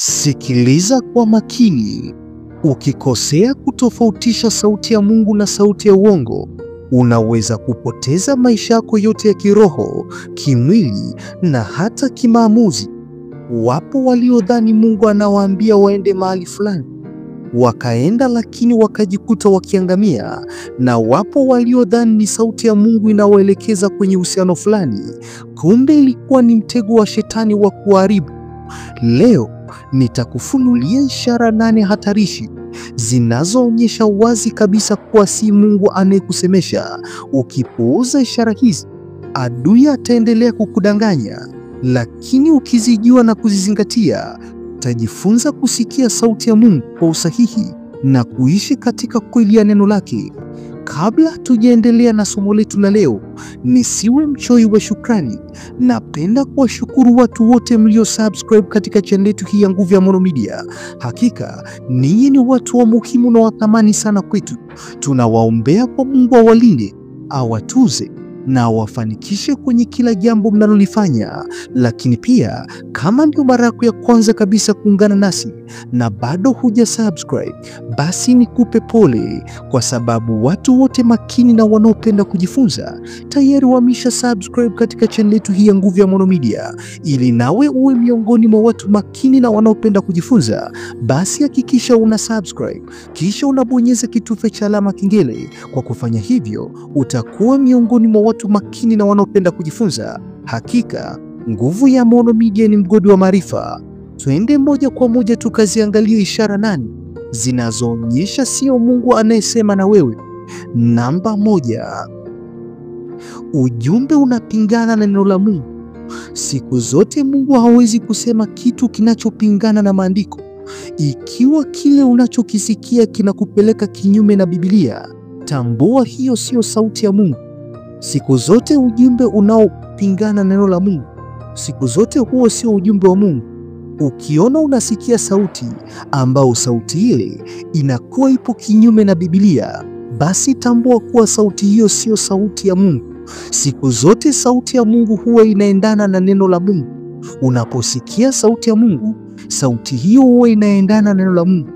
Sikiliza kwa makini. Ukikosea kutofautisha sauti ya Mungu na sauti ya uongo, unaweza kupoteza maisha yako yote ya kiroho, kimwili na hata kimaamuzi. Wapo waliodhani Mungu anawaambia waende mahali fulani, wakaenda lakini wakajikuta wakiangamia, na wapo waliodhani ni sauti ya Mungu inawaelekeza kwenye uhusiano fulani, kumbe ilikuwa ni mtego wa shetani wa kuharibu. Leo nitakufunulia ishara 8 hatarishi zinazoonyesha wazi kabisa kuwa si Mungu anayekusemesha. Ukipuuza ishara hizi, adui ataendelea kukudanganya, lakini ukizijua na kuzizingatia, utajifunza kusikia sauti ya Mungu kwa usahihi na kuishi katika kweli ya neno lake. Kabla tujaendelea na somo letu la leo, nisiwe mchoyo wa shukrani. Napenda kuwashukuru watu wote mlio subscribe katika channel yetu hii ya Nguvu ya Maono Media. Hakika ninyi ni watu wa muhimu na wathamani sana kwetu. Tunawaombea kwa Mungu awalinde, awatuze na wafanikishe kwenye kila jambo mnalolifanya. Lakini pia kama ndio mara yako ya kwanza kabisa kuungana nasi na bado huja subscribe, basi nikupe pole, kwa sababu watu wote makini na wanaopenda kujifunza tayari wamesha subscribe katika channel yetu hii ya Nguvu ya Maono Media. Ili nawe uwe miongoni mwa watu makini na wanaopenda kujifunza, basi hakikisha una subscribe kisha unabonyeza kitufe cha alama kengele. Kwa kufanya hivyo, utakuwa miongoni mwa watu makini na wanaopenda kujifunza. Hakika Nguvu ya Maono Media ni mgodi wa maarifa. Twende moja kwa moja tukaziangalia ishara 8 zinazoonyesha sio Mungu anayesema na wewe. Namba 1, ujumbe unapingana na neno la Mungu. Siku zote Mungu hawezi kusema kitu kinachopingana na maandiko. Ikiwa kile unachokisikia kinakupeleka kinyume na Biblia, tambua hiyo sio sauti ya Mungu. Siku zote ujumbe unaopingana na neno la Mungu, siku zote huo sio ujumbe wa Mungu. Ukiona unasikia sauti ambao sauti ile inakuwa ipo kinyume na Biblia, basi tambua kuwa sauti hiyo sio sauti ya Mungu. Siku zote sauti ya Mungu huwa inaendana na neno la Mungu. Unaposikia sauti ya Mungu, sauti hiyo huwa inaendana na neno la Mungu.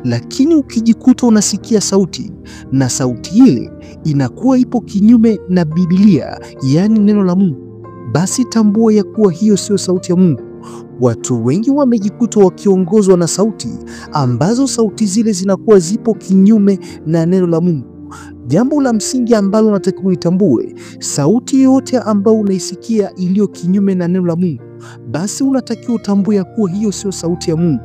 Lakini ukijikuta unasikia sauti na sauti ile inakuwa ipo kinyume na Biblia, yaani neno la Mungu, basi tambua ya kuwa hiyo sio sauti ya Mungu. Watu wengi wamejikuta wakiongozwa na sauti ambazo sauti zile zinakuwa zipo kinyume na neno la Mungu. Jambo la msingi ambalo unatakiwa uitambue, sauti yoyote ambayo unaisikia iliyo kinyume na neno la Mungu, basi unatakiwa utambue ya kuwa hiyo sio sauti ya Mungu.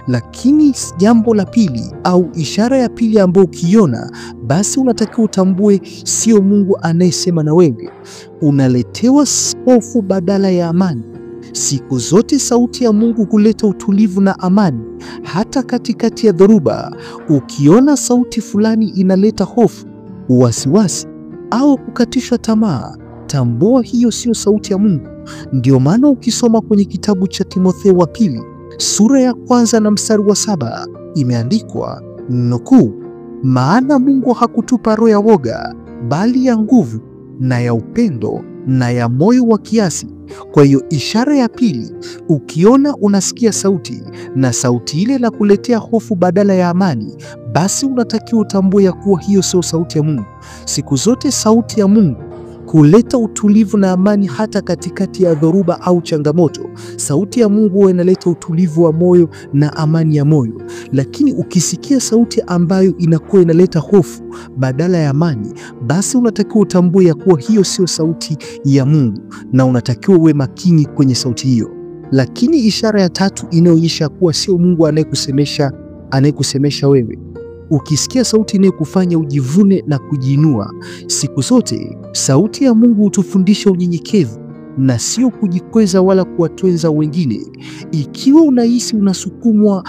Lakini jambo la pili au ishara ya pili ambayo ukiona, basi unatakiwa utambue sio Mungu anayesema na wewe. Unaletewa hofu badala ya amani. Siku zote sauti ya Mungu huleta utulivu na amani hata katikati ya dhoruba. Ukiona sauti fulani inaleta hofu, wasiwasi au kukatishwa tamaa, tambua hiyo sio sauti ya Mungu. Ndio maana ukisoma kwenye kitabu cha Timotheo wa pili sura ya 1 na mstari wa 7 imeandikwa nukuu, maana Mungu hakutupa roho ya woga, bali ya nguvu na ya upendo na ya moyo wa kiasi. Kwa hiyo ishara ya pili, ukiona unasikia sauti na sauti ile la kuletea hofu badala ya amani, basi unatakiwa utambue ya kuwa hiyo sio sauti ya Mungu. Siku zote sauti ya Mungu kuleta utulivu na amani hata katikati ya dhoruba au changamoto. Sauti ya Mungu huwa inaleta utulivu wa moyo na amani ya moyo. Lakini ukisikia sauti ambayo inakuwa inaleta hofu badala ya amani, basi unatakiwa utambue ya kuwa hiyo sio sauti ya Mungu na unatakiwa uwe makini kwenye sauti hiyo. Lakini ishara ya tatu inayoonyesha kuwa sio Mungu anayekusemesha wewe, ukisikia sauti inayokufanya ujivune na kujiinua. Siku zote sauti ya Mungu hutufundisha unyenyekevu na sio kujikweza wala kuwatweza wengine. Ikiwa unahisi unasukumwa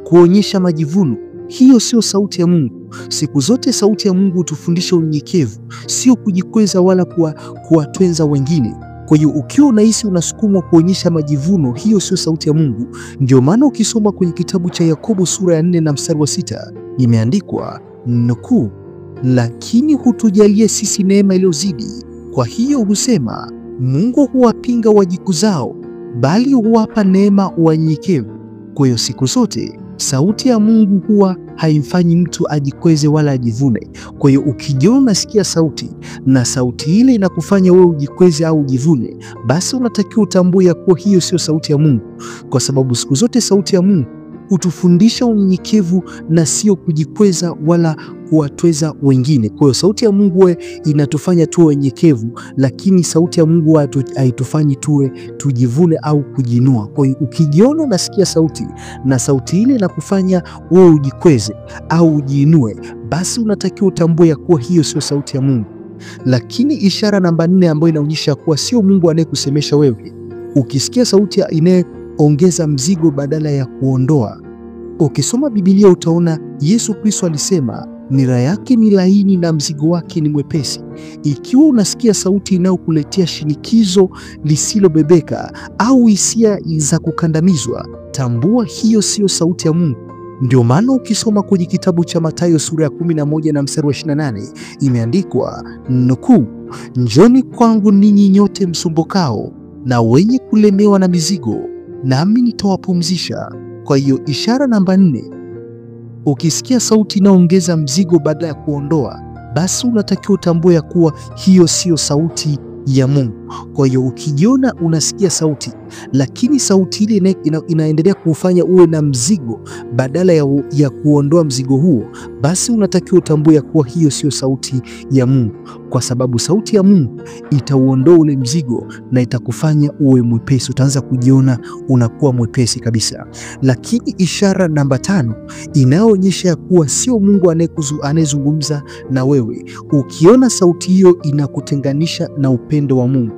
kuonyesha majivuno, hiyo sio sauti ya Mungu. Siku zote sauti ya Mungu hutufundisha unyenyekevu, sio kujikweza wala kuwatweza wengine. Kwa hiyo ukiwa unahisi unasukumwa kuonyesha majivuno, hiyo sio sauti ya Mungu. Ndio maana ukisoma kwenye kitabu cha Yakobo sura ya 4 na mstari wa 6 imeandikwa nukuu, lakini hutujalia sisi neema iliyozidi. Kwa hiyo husema, Mungu huwapinga wajikuzao, bali huwapa neema wanyenyekevu. Kwa hiyo siku zote sauti ya Mungu huwa haimfanyi mtu ajikweze wala ajivune. Kwa hiyo ukijiona unasikia sauti na sauti ile inakufanya wewe ujikweze au ujivune, basi unatakiwa utambue ya kuwa hiyo sio sauti ya Mungu, kwa sababu siku zote sauti ya Mungu hutufundisha unyenyekevu na sio kujikweza wala kuwatweza wengine. Kwa hiyo sauti ya Mungu inatufanya tuwe wenyekevu, lakini sauti ya Mungu haitufanyi tuwe tujivune au kujinua. Kwa hiyo ukijiona unasikia sauti na sauti ile inakufanya wewe ujikweze au ujiinue, basi unatakiwa utambue ya kuwa hiyo sio sauti ya Mungu. Lakini ishara namba 4 ambayo inaonyesha kuwa sio Mungu anayekusemesha wewe, ukisikia sauti inayoongeza mzigo badala ya kuondoa. Ukisoma Biblia utaona Yesu Kristo alisema nira yake ni laini na mzigo wake ni mwepesi. Ikiwa unasikia sauti inayokuletea shinikizo lisilobebeka au hisia za kukandamizwa, tambua hiyo sio sauti ya Mungu. Ndio maana ukisoma kwenye kitabu cha Mathayo sura ya 11 na mstari wa 28 imeandikwa nukuu, njoni kwangu ninyi nyote msumbukao na wenye kulemewa na mizigo, nami nitawapumzisha. Kwa hiyo ishara namba 4, ukisikia sauti inayoongeza mzigo badala ya kuondoa, basi unatakiwa utambue ya kuwa hiyo sio sauti ya Mungu. Kwa hiyo ukijiona unasikia sauti lakini sauti ile inaendelea kufanya uwe na mzigo badala ya kuondoa mzigo huo, basi unatakiwa utambue ya kuwa hiyo sio sauti ya Mungu, kwa sababu sauti ya Mungu itauondoa ule mzigo na itakufanya uwe mwepesi. Utaanza kujiona unakuwa mwepesi kabisa. Lakini ishara namba 5 inayoonyesha ya kuwa sio Mungu anayezungumza na wewe, ukiona sauti hiyo inakutenganisha na upendo wa Mungu.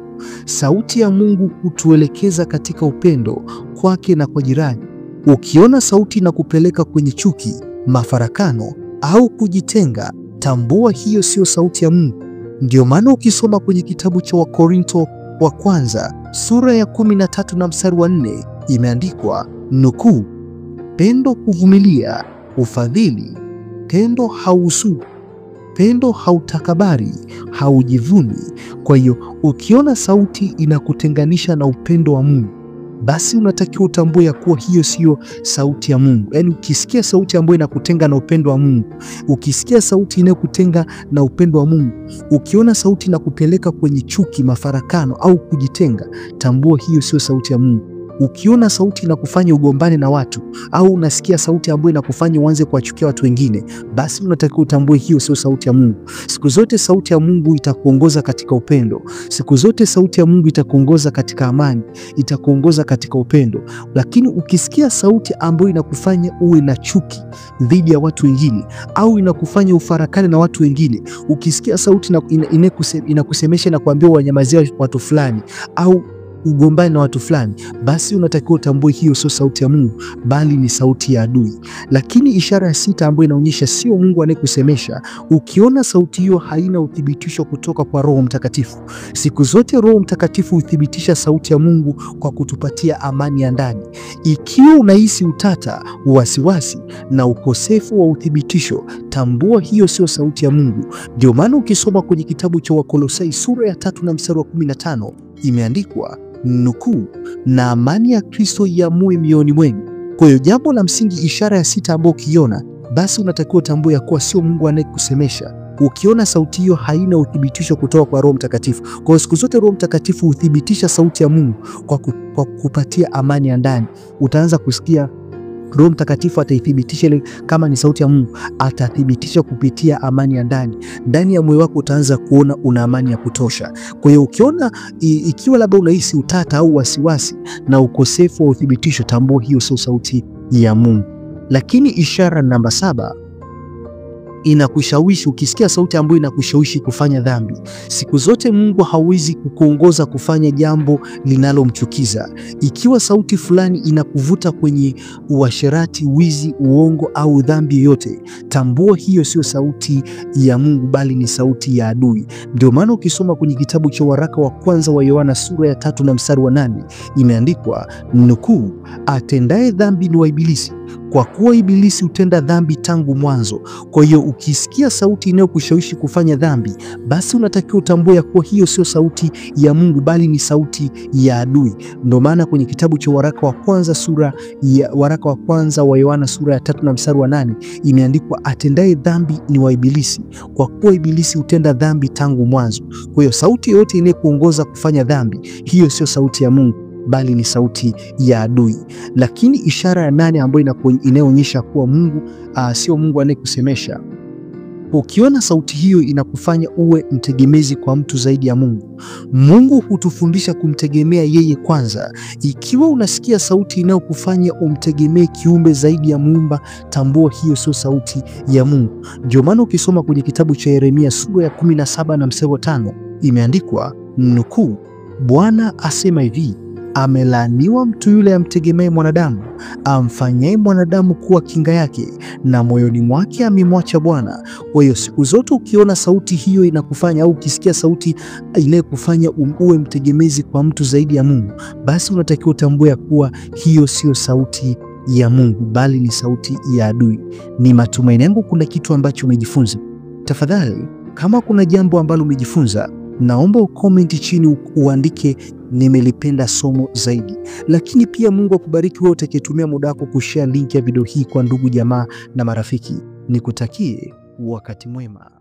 Sauti ya Mungu hutuelekeza katika upendo kwake na kwa jirani. Ukiona sauti inakupeleka kwenye chuki, mafarakano au kujitenga, tambua hiyo sio sauti ya Mungu. Ndio maana ukisoma kwenye kitabu cha Wakorinto wa kwanza sura ya 13 na mstari wa 4 imeandikwa nukuu, pendo huvumilia, hufadhili, pendo hauhusudu, pendo hautakabari, haujivuni. Kwa hiyo ukiona sauti inakutenganisha na upendo wa Mungu, basi unatakiwa utambue ya kuwa hiyo sio sauti ya Mungu. Yaani ukisikia sauti ambayo inakutenga na upendo wa Mungu, ukisikia sauti inayokutenga na upendo wa Mungu, ukiona sauti inakupeleka kwenye chuki, mafarakano au kujitenga, tambua hiyo sio sauti ya Mungu. Ukiona sauti inakufanya ugombane na watu au unasikia sauti ambayo inakufanya uanze kuwachukia watu wengine, basi unatakiwa utambue hiyo sio sauti ya Mungu. Siku zote sauti ya Mungu itakuongoza katika upendo. Siku zote sauti ya Mungu itakuongoza katika amani, itakuongoza katika upendo. Lakini ukisikia sauti ambayo inakufanya uwe na chuki dhidi ya watu wengine au inakufanya ufarakane na watu wengine, ukisikia sauti inakusemesha na kuambia wanyamazia watu fulani au ugombani na watu fulani, basi unatakiwa utambue hiyo sio sauti ya Mungu, bali ni sauti ya adui. Lakini ishara ya 6 ambayo inaonyesha sio Mungu anayekusemesha, ukiona sauti hiyo haina uthibitisho kutoka kwa Roho Mtakatifu. Siku zote Roho Mtakatifu huthibitisha sauti ya Mungu kwa kutupatia amani ya ndani. Ikiwa unahisi utata, wasiwasi na ukosefu wa uthibitisho, tambua hiyo sio sauti ya Mungu. Ndio maana ukisoma kwenye kitabu cha Wakolosai sura ya 3 na mstari wa 15 imeandikwa nukuu, na amani ya Kristo iamue mioyoni mwenu. Kwa hiyo jambo la msingi, ishara ya 6 ambayo ukiona, basi unatakiwa utambue ya kuwa sio Mungu anayekusemesha. Ukiona sauti hiyo haina uthibitisho kutoka kwa Roho Mtakatifu. Kwa hiyo siku zote Roho Mtakatifu huthibitisha sauti ya Mungu kwa kupatia amani ya ndani. Utaanza kusikia Roho Mtakatifu ataithibitisha ile kama ni sauti ya Mungu, atathibitisha kupitia amani ya ndani. Ndani ya moyo wako utaanza kuona una amani ya kutosha. Kwa hiyo ukiona ikiwa labda unahisi utata au wasiwasi na ukosefu wa uthibitisho, tambua hiyo sio sauti ya Mungu. Lakini ishara namba 7 inakushawishi. Ukisikia sauti ambayo inakushawishi kufanya dhambi, siku zote Mungu hawezi kukuongoza kufanya jambo linalomchukiza. Ikiwa sauti fulani inakuvuta kwenye uasherati, wizi, uongo au dhambi yoyote, tambua hiyo sio sauti ya Mungu, bali ni sauti ya adui. Ndio maana ukisoma kwenye kitabu cha waraka wa kwanza wa Yohana sura ya 3 na mstari wa 8 imeandikwa nukuu, atendaye dhambi ni wa Ibilisi, kwa kuwa ibilisi hutenda dhambi tangu mwanzo. Kwa hiyo ukisikia sauti inayokushawishi kufanya dhambi, basi unatakiwa utambue ya kuwa hiyo sio sauti ya Mungu, bali ni sauti ya adui. Ndio maana kwenye kitabu cha waraka wa kwanza wa Yohana sura ya 3 na mstari wa 8 imeandikwa, atendaye dhambi ni wa ibilisi, kwa kuwa ibilisi hutenda dhambi tangu mwanzo. Kwa hiyo sauti yoyote inayokuongoza kufanya dhambi, hiyo sio sauti ya Mungu, bali ni sauti ya adui. Lakini ishara ya 8 ambayo inayoonyesha kuwa Mungu sio Mungu anayekusemesha, ukiona sauti hiyo inakufanya uwe mtegemezi kwa mtu zaidi ya Mungu. Mungu hutufundisha kumtegemea yeye kwanza. Ikiwa unasikia sauti inayokufanya umtegemee kiumbe zaidi ya Muumba, tambua hiyo sio sauti ya Mungu. Ndio maana ukisoma kwenye kitabu cha Yeremia sura ya 17 na mstari wa 5 imeandikwa, nukuu, Bwana asema hivi, amelaaniwa mtu yule amtegemee mwanadamu, amfanyaye mwanadamu kuwa kinga yake, na moyoni mwake amemwacha Bwana. Kwa hiyo siku zote ukiona sauti hiyo inakufanya, au ukisikia sauti inayokufanya uwe mtegemezi kwa mtu zaidi ya Mungu, basi unatakiwa utambue kuwa hiyo sio sauti ya Mungu, bali ni sauti ya adui. Ni matumaini yangu kuna kitu ambacho umejifunza. Tafadhali, kama kuna jambo ambalo umejifunza, naomba ukomenti chini uandike nimelipenda somo zaidi. Lakini pia Mungu akubariki wewe utakayetumia muda wako kushare link ya video hii kwa ndugu, jamaa na marafiki. Nikutakie wakati mwema.